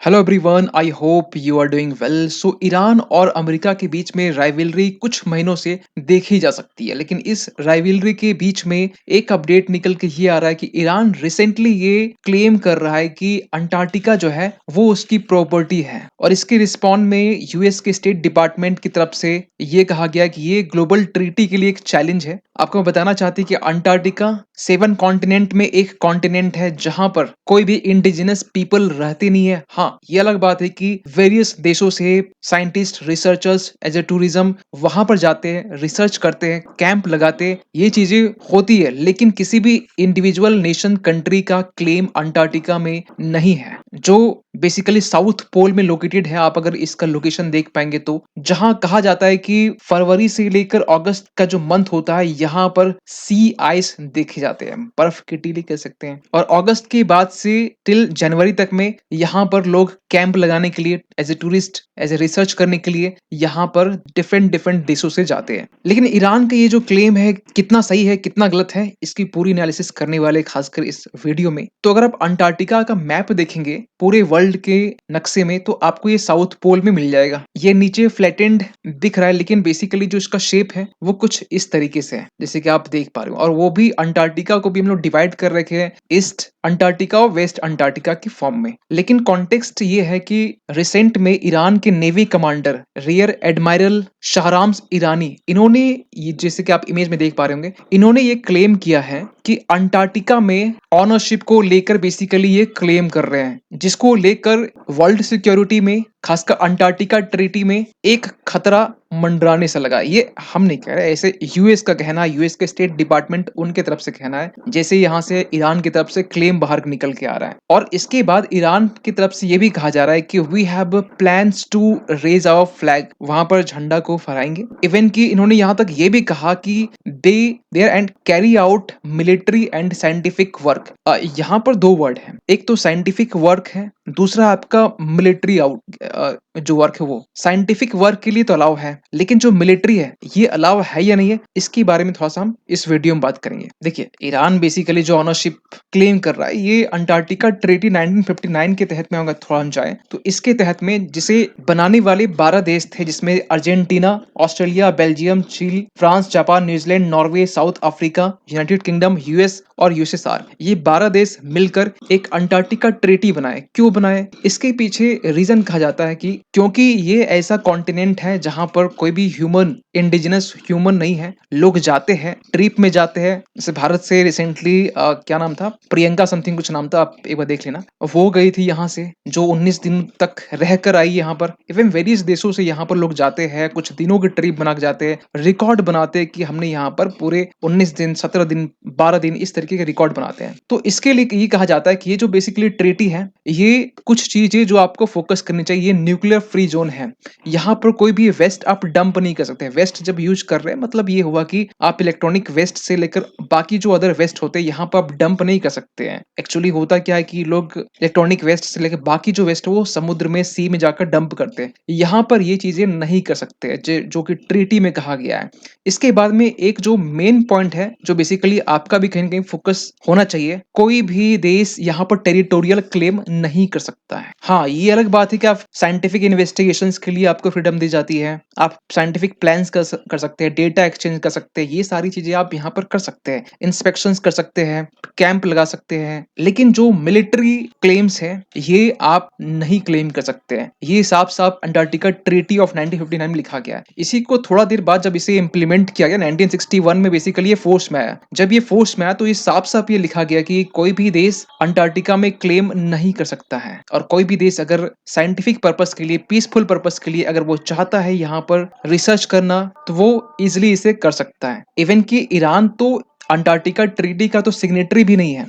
Hello everyone, I hope you are doing well. So Iran और America के बीच में राइवलरी कुछ महीनों से देखी जा सकती है, लेकिन इस राइवलरी के बीच में एक अपडेट निकल के ये आ रहा है कि ईरान रिसेंटली ये क्लेम कर रहा है कि अंटार्कटिका जो है वो उसकी प्रॉपर्टी है। और इसके रिस्पॉन्ड में यूएस के स्टेट डिपार्टमेंट की तरफ से ये कहा गया कि ये ग्लोबल ट्रीटी के लिए एक चैलेंज है। आपको मैं बताना चाहती कि अंटार्कटिका 7 कॉन्टिनेंट में एक कॉन्टिनेंट है जहां पर कोई भी इंडिजिनस पीपल रहते नहीं है। हाँ, ये अलग बात है कि वेरियस देशों से scientist researchers as a tourism वहां पर जाते हैं, रिसर्च करते हैं, कैंप लगाते हैं, ये चीजें होती है, लेकिन किसी भी इंडिविजुअल नेशन कंट्री का क्लेम अंटार्कटिका में नहीं है, जो बेसिकली साउथ पोल में लोकेटेड है। आप अगर इसका लोकेशन देख पाएंगे तो जहां कहा जाता है कि फरवरी से लेकर अगस्त का जो मंथ होता है यहाँ पर सी आइस देखे जाते हैं, बर्फ की टीली कह सकते हैं। और अगस्त के बाद से टिल जनवरी तक में यहाँ पर लोग कैंप लगाने के लिए, as a tourist, as a research करने के लिए यहाँ पर डिफरेंट डिफरेंट देशों से जाते हैं। लेकिन ईरान का ये जो क्लेम है कितना सही है कितना गलत है, इसकी पूरी एनालिसिस करने वाले खासकर इस वीडियो में। तो अगर आप अंटार्कटिका का मैप देखेंगे पूरे वर्ल्ड के नक्शे में तो आपको ये साउथ पोल में मिल जाएगा। ये नीचे फ्लैटेंड दिख रहा है, लेकिन बेसिकली जो इसका शेप है वो कुछ इस तरीके से है जैसे कि आप देख पा रहे हो। और वो भी अंटार्कटिका को भी हम लोग डिवाइड कर रखे हैं ईस्ट अंटार्कटिका और वेस्ट अंटार्कटिका की फॉर्म में। लेकिन कॉन्टेक्स्ट ये है कि रिसेंट में ईरान के नेवी कमांडर रियर एडमायरल शाहराम्स ईरानी, इन्होंने जैसे कि आप इमेज में देख पा रहे होंगे, इन्होंने ये क्लेम किया है कि अंटार्कटिका में ऑनरशिप को लेकर बेसिकली ये क्लेम कर रहे हैं, जिसको लेकर वर्ल्ड सिक्योरिटी में खासकर अंटार्कटिका ट्रीटी में एक खतरा मंडराने से लगा। ये हम नहीं कह रहे, ऐसे यूएस का कहना है, यूएस के स्टेट डिपार्टमेंट उनके तरफ से कहना है, जैसे यहाँ से ईरान की तरफ से क्लेम बाहर निकल के आ रहा है। और इसके बाद ईरान की तरफ से ये भी कहा जा रहा है कि we have plans to raise our flag, वहां पर झंडा को फहराएंगे। इवन कि इन्होंने यहाँ तक ये भी कहा कि they there and carry out military and scientific work. यहाँ पर दो वर्ड है, एक तो साइंटिफिक वर्क है, दूसरा आपका मिलिट्री आउट जो वर्क है। वो साइंटिफिक वर्क के लिए तो अलाउ है, लेकिन जो मिलिट्री है ये अलाउ है या नहीं है, इसके बारे में थोड़ा सा हम इस वीडियो में बात करेंगे। देखिए, ईरान बेसिकली जो ऑनरशिप क्लेम कर रहा है ये अंटार्कटिका ट्रीटी 1959 के तहत में अगर थोड़ा हम जाए तो इसके तहत में जिसे बनाने वाले 12 देश थे, जिसमें Argentina, Australia, Belgium, Chile, France, Japan, New Zealand, Norway, South Africa, United Kingdom, US और यूएसएसआर, ये 12 देश मिलकर एक अंटार्कटिका ट्रीटी बनाए। क्यों बनाए? इसके पीछे रीजन कहा जाता है कि क्योंकि ये ऐसा कॉन्टिनेंट है जहां पर कोई भी ह्यूमन, इंडिजिनस ह्यूमन नहीं है। लोग जाते हैं, ट्रिप में जाते हैं, जैसे भारत से रिसेंटली क्या नाम था, प्रियंका समथिंग कुछ नाम था, आप एक बार देख लेना, वो गई थी यहाँ से, जो 19 दिन तक रह कर आई यहाँ पर। इवन वेरियस देशों से यहाँ पर लोग जाते हैं, कुछ दिनों की ट्रिप बना के जाते हैं, रिकॉर्ड बनाते हैं कि हमने यहाँ पर पूरे 19 दिन, 17 दिन, 12 दिन, इस तरीके के रिकॉर्ड बनाते हैं। तो इसके लिए ये कहा जाता है कि ये जो बेसिकली ट्रीटी है, ये कुछ चीजें जो आपको फोकस करनी चाहिए, ये न्यूक्लियर फ्री जोन है। यहाँ पर कोई भी वेस्ट आप डंप नहीं कर सकते। वेस्ट जब यूज कर रहे हैं मतलब ये हुआ कि आप इलेक्ट्रॉनिक वेस्ट से लेकर बाकी जो अदर वेस्ट होते हैं यहाँ पर आप डंप नहीं कर सकते हैं। एक्चुअली होता क्या है कि लोग इलेक्ट्रॉनिक वेस्ट से लेकर बाकी जो वेस्ट है वो समुद्र में, सी में जाकर डंप करते हैं। यहाँ पर ये चीजें नहीं कर सकते, जो कि ट्रीटी में कहा गया है। इसके बाद में एक जो मेन पॉइंट है, जो बेसिकली आपका भी कहीं ना कहीं फोकस होना चाहिए, कोई भी देश यहाँ पर टेरिटोरियल क्लेम नहीं कर सकता है। हाँ, ये अलग बात है कि आप साइंटिफिक इन्वेस्टिगेशंस के लिए आपको फ्रीडम दी जाती है, आप साइंटिफिक प्लान्स कर सकते हैं, डेटा एक्सचेंज कर सकते हैं, ये सारी चीजें आप यहाँ पर कर सकते हैं, इंस्पेक्शंस कर सकते हैं, कैंप लगा सकते हैं। लेकिन जो मिलिट्री क्लेम्स है ये आप नहीं क्लेम कर सकते हैं। ये साफ साफ अंटार्कटिका ट्रीटी ऑफ 1959 में लिखा गया है। इसी को थोड़ा देर बाद जब इसे इम्प्लीमेंट किया गया 1961 में, बेसिकली ये फोर्स में आया। जब ये फोर्स में आया तो ये साफ साफ ये लिखा गया कि कोई भी देश अंटार्कटिका में क्लेम नहीं कर सकता है। और कोई भी देश अगर साइंटिफिक पर्पस के लिए, पीसफुल पर्पस के लिए अगर वो चाहता है यहाँ पर रिसर्च करना तो वो इजिली इसे कर सकता है। इवन कि ईरान तो अंटार्कटिका ट्रीटी का तो सिग्नेटरी भी नहीं है।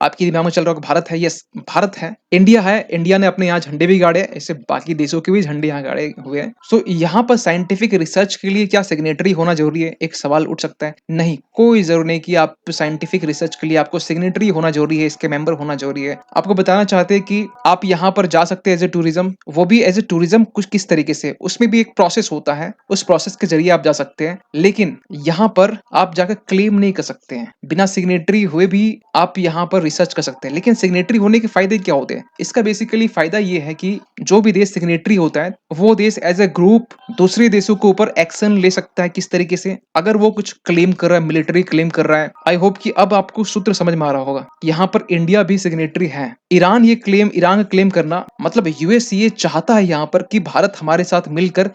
आपके दिमाग में चल रहा होगा भारत है, यस भारत है, इंडिया है, इंडिया ने अपने यहाँ झंडे भी गाड़े, ऐसे बाकी देशों के भी झंडे यहाँ गाड़े हुए हैं। सो यहाँ पर साइंटिफिक रिसर्च के लिए क्या सिग्नेटरी होना जरूरी है? एक सवाल उठ सकता है। नहीं, कोई जरूरी नहीं कि आप साइंटिफिक रिसर्च के लिए आपको सिग्नेटरी होना जरूरी है, इसके मेंबर होना जरूरी है। आपको बताना चाहते हैं कि आप यहाँ पर जा सकते हैं एज ए टूरिज्म, वो भी एज ए टूरिज्म कुछ किस तरीके से, उसमें भी एक प्रोसेस होता है, उस प्रोसेस के जरिए आप जा सकते हैं। लेकिन यहाँ पर आप जाकर क्लेम नहीं कर सकते हैं। बिना सिग्नेटरी हुए भी आप यहाँ पर रिसर्च कर सकते हैं। लेकिन सिग्नेटरी होने के फायदे क्या होते हैं? इसका बेसिकली फायदा ये है कि जो भी देश सिग्नेटरी होता है, वो देश एज ए ग्रुप दूसरे देशों के ऊपर एक्शन ले सकता है। किस तरीके से? अगर वो कुछ क्लेम कर रहा है, मिलिट्री क्लेम कर रहा है, आई होप कि अब आपको सूत्र समझ में आ रहा होगा। यहाँ पर इंडिया भी सिग्नेटरी है। ईरान का क्लेम करना मतलब यूएस ये चाहता है यहाँ पर कि भारत हमारे साथ मिलकर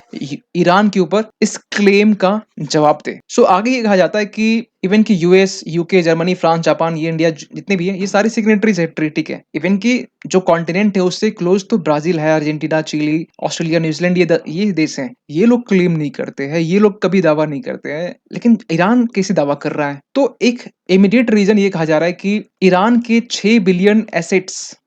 ईरान के ऊपर इस क्लेम का जवाब दे। सो आगे ये कहा जाता है कि इवन की US, UK, Germany, France, Japan, ये इंडिया जितने भी है, ये सारी सिग्नेटरीज है ट्रीटी के। इवन की जो कॉन्टिनेंट है उससे क्लोज तो ब्राजील है, अर्जेंटीना, चिली, ऑस्ट्रेलिया, न्यूजीलैंड, ये देश हैं। ये लोग क्लेम नहीं करते हैं, ये लोग कभी दावा नहीं करते हैं। लेकिन ईरान कैसे दावा कर रहा है? तो एक इमीडिएट रीजन ये कहा जा रहा है कि ईरान के 6 बिलियन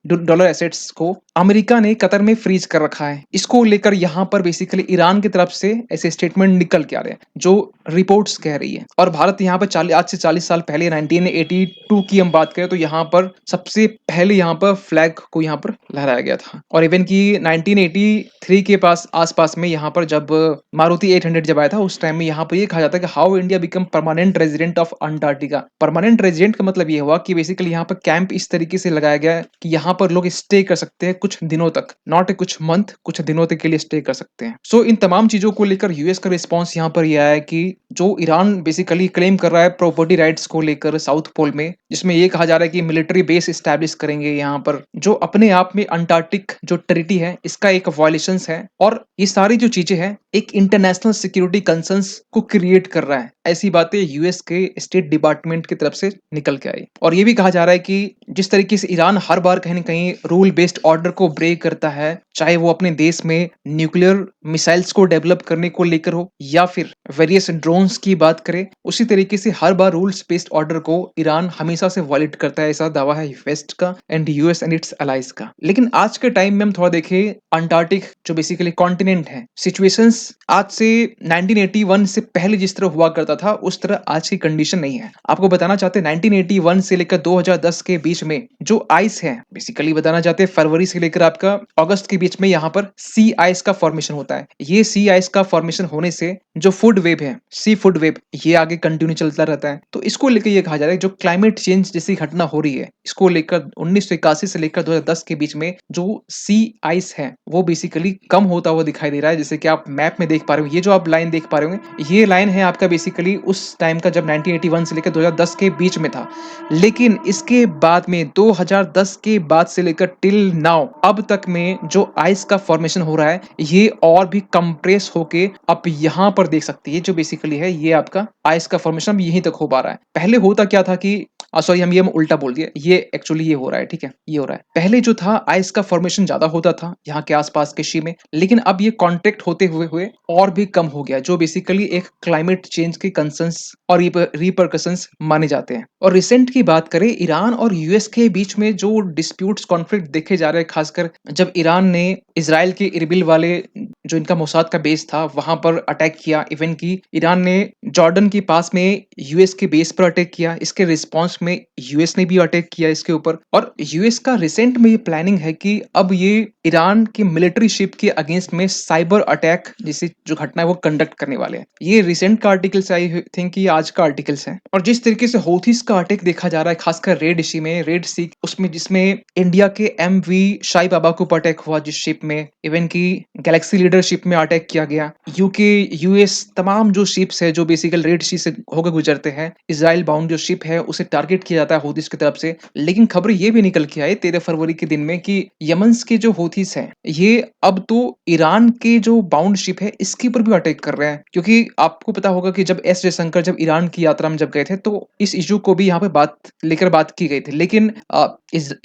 डॉलर एसेट्स को अमेरिका ने कतर में फ्रीज कर रखा है। इसको लेकर यहाँ पर बेसिकली ईरान की तरफ से ऐसे स्टेटमेंट निकल के आ रहे हैं जो रिपोर्ट्स कह रही है। और भारत यहाँ पर आज से 40 साल पहले 1982 की हम बात करें तो यहाँ पर सबसे पहले यहाँ पर फ्लैग को यहाँ पर लहराया गया था। और इवन की 1983 के आसपास में यहाँ पर जब मारुति 800 जब आया था, उस टाइम में यहाँ पर ये कहा जाता है कि how India become permanent resident of Antarctica. Permanent resident का मतलब ये हुआ कि बेसिकली यहाँ पर कैंप इस तरीके से लगाया गया है कि यहाँ पर लोग स्टे कर सकते हैं कुछ दिनों तक, नॉट कुछ मंथ, कुछ दिनों तक के लिए स्टे कर सकते हैं। सो इन तमाम चीजों को लेकर यूएस का रिस्पॉन्स यहाँ पर यह है कि जो ईरान बेसिकली क्लेम कर रहा है प्रॉपर्टी राइट्स को लेकर साउथ पोल में, जिसमें ये कहा जा रहा है कि मिलिट्री बेस स्टैब्लिश करेंगे यहाँ पर, जो अपने आप में अंटार्कटिक जो टेरिटरी है इसका एक वायलेशन है। और ये सारी जो चीजें हैं एक इंटरनेशनल सिक्योरिटी कंसर्न्स को क्रिएट कर रहा है। ऐसी बातें यूएस के स्टेट डिपार्टमेंट की तरफ से निकल के आई। और ये भी कहा जा रहा है कि जिस तरीके से ईरान हर बार कहीं ना कहीं रूल बेस्ड ऑर्डर को ब्रेक करता है, चाहे वो अपने देश में न्यूक्लियर मिसाइल्स को डेवलप करने को लेकर हो या फिर वेरियस ड्रोन्स की बात करें, उसी तरीके से हर बार रूल्स बेस्ड ऑर्डर को ईरान हमेशा से वायलेट करता है। ऐसा दावा है वेस्ट का and US and its allies का। लेकिन आज के टाइम में हम थोड़ा देखें अंटार्कटिक जो बेसिकली कॉन्टिनेंट है, सिचुएशंस आज से 1981 से पहले जिस तरह हुआ करता था उस तरह आज की कंडीशन नहीं है। आपको बताना चाहते हैं 1981 से लेकर 2010 के बीच में जो आइस है, बेसिकली बताना चाहते हैं फरवरी से लेकर आपका अगस्त के बीच में यहाँ पर सी आइस का फॉर्मेशन होता है। ये सी आइस का फॉर्मेशन होने से जो फूड वेव है, सी फूड वेव, ये आगे कंटिन्यू चलता रहता है। तो इसको लेकर ये कहा जा रहा है जो क्लाइमेट चेंज जैसी घटना हो रही है, इसको लेकर 1981 से लेकर 2010 के बीच में जो सी आइस है वो बेसिकली कम होता हुआ दिखाई दे रहा है। जैसे कि आप मैप में देख पा रहे हो, ये जो आप लाइन देख पा रहे होंगे, ये लाइन है आपका बेसिकली उस टाइम का जब 1981 से लेकर 2010 के बीच में था। लेकिन इसके बाद में 2010 के बाद से लेकर टिल नाउ अब तक में जो आइस का फॉर्मेशन हो रहा है ये और भी कंप्रेस होके आप यहाँ पर देख सकते हैं। जो बेसिकली है ये आपका आइस का फॉर्मेशन यहीं तक हो पा रहा है। पहले होता क्या था कि सॉरी हम ये उल्टा बोल दिया, ये एक्चुअली ये हो रहा है, ठीक है, ये हो रहा है। पहले जो था आइस का फॉर्मेशन ज्यादा होता था यहाँ के आसपास के शी में, लेकिन अब ये कॉन्टेक्ट होते हुए हुए और भी कम हो गया, जो बेसिकली एक क्लाइमेट चेंज के कंसर्न्स और रिपरकशंस माने जाते हैं। और रिसेंट की बात करें ईरान और यूएस के बीच में जो डिस्प्यूट्स कॉन्फ्लिक्ट देखे जा रहे हैं, खासकर जब ईरान ने इजराइल के इरबिल वाले जो इनका मोसाद का बेस था वहां पर अटैक किया, इवन की ईरान ने जॉर्डन के पास में यूएस के बेस पर अटैक किया, इसके रिस्पॉन्स में यूएस ने भी अटैक किया इसके ऊपर। और यूएस का रिसेंट में ये प्लानिंग है कि अब ये ईरान की मिलिट्री शिप के अगेंस्ट में साइबर अटैक जैसी जो घटना है वो कंडक्ट करने वाले हैं। ये रिसेंट का आर्टिकल्स आई थिंक ये आज का आर्टिकल्स है। और जिस तरीके से हौथीज का अटैक देखा जा रहा है खासकर रेड सी उसमें, जिसमें इंडिया के एमवी शाही बाबा को अटैक हुआ जिस शिप में, इवन की गैलेक्सी लीडरशिप में अटैक किया गया। यूके, यूएस, तमाम जो शिप्स है जो बेसिकल रेड सी से होकर गुजरते हैं, इजराइल बाउंड जो शिप है उसे टारगेट किया जाता है हौथीज की तरफ से। लेकिन खबर ये भी निकल के आई 13 फरवरी के दिन में कि यमन के जो हौथीज हैं ये अब तो ईरान के जो बाउंड शिप है इसके ऊपर भी अटैक कर रहे हैं। क्योंकि आपको पता होगा कि जब एस जयशंकर जब ईरान की यात्रा में जब गए थे तो इस इशू को भी यहाँ पे बात की गई थी। लेकिन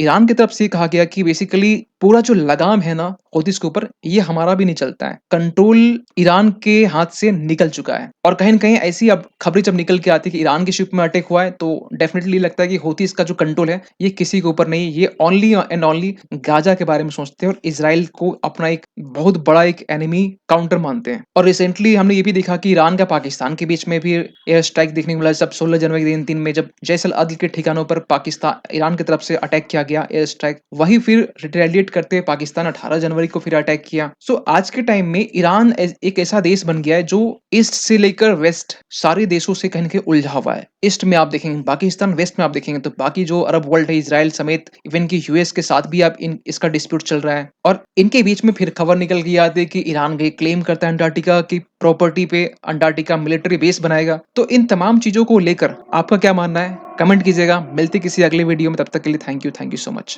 ईरान की तरफ से कहा गया कि बेसिकली पूरा जो लगाम है ना हौथीज के ऊपर, ये हमारा भी नहीं चलता है, कंट्रोल ईरान के हाथ से निकल चुका है। और कहीं न कहीं ऐसी अब खबरें जब निकल के आती है कि ईरान की शिप में अटैक हुआ है तो डेफिनेटली लगता है कि हौथीज का जो कंट्रोल है ये किसी के ऊपर नहीं, ये ओनली एंड ओनली गाजा के बारे में सोचते हैं और इजराइल को अपना एक बहुत बड़ा एक एनिमी काउंटर मानते हैं। और रिसेंटली हमने ये भी देखा कि ईरान का पाकिस्तान के बीच में भी एयर स्ट्राइक देखने को मिला। जब 16 जनवरी के दिन में जब जैसल अदल के ठिकानों पर पाकिस्तान ईरान की तरफ से अटैक अटैक किया गया, एयर स्ट्राइक। वहीं फिर रिटेलिएट करते पाकिस्तान 18 जनवरी को फिर अटैक किया। सो आज के टाइम में ईरान एक ऐसा देश बन गया है जो ईस्ट से लेकर वेस्ट सारे देशों से कहीं न कहीं उलझा हुआ है। ईस्ट में आप देखेंगे पाकिस्तान, वेस्ट में आप देखेंगे तो बाकी जो अरब वर्ल्ड है, इज़राइल समेत इवन कि यूएस के साथ भी आप इन इसका डिस्प्यूट चल रहा है। और इनके बीच में फिर खबर निकल के आती है कि ईरान ये क्लेम करता है अंटार्कटिका की प्रॉपर्टी पे, अंटार्कटिका मिलिट्री बेस बनाएगा। तो इन तमाम चीज़ों को लेकर आपका क्या मानना है? कमेंट कीजिएगा। मिलते हैं किसी अगले वीडियो में, तब तक के लिए थैंक यू सो मच।